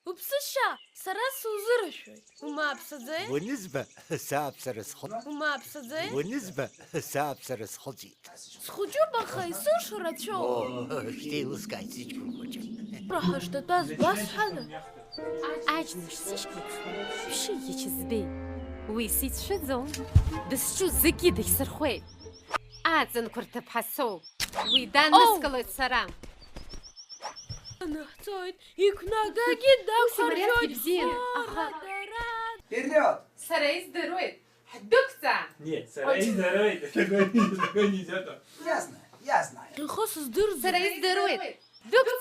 وبسشا سرس وزرشوي وما بسزين ونسبة ساب سرس خط وما بسزين ونسبة ساب سرس خطيت سخجو بخيسو شرتشو أوه شتي وسكايتي كوكوجا راح اشتتاز بس حدا Ajnush sishkut. Pshi yichizbe. Oui, sit shedzon. Dëshqu zëgidih sërhuej. Adzën kur të paso. Oui, dan nëskëllojt saram. انا احتاج يكنا قاقي مرات بزين. أخا. Вперед! Сарайз дырует. Хдукца. Нет, сарай здоровый, такой не идет. Я знаю, я знаю. الخصص درز Сарайз дырует. Дукца.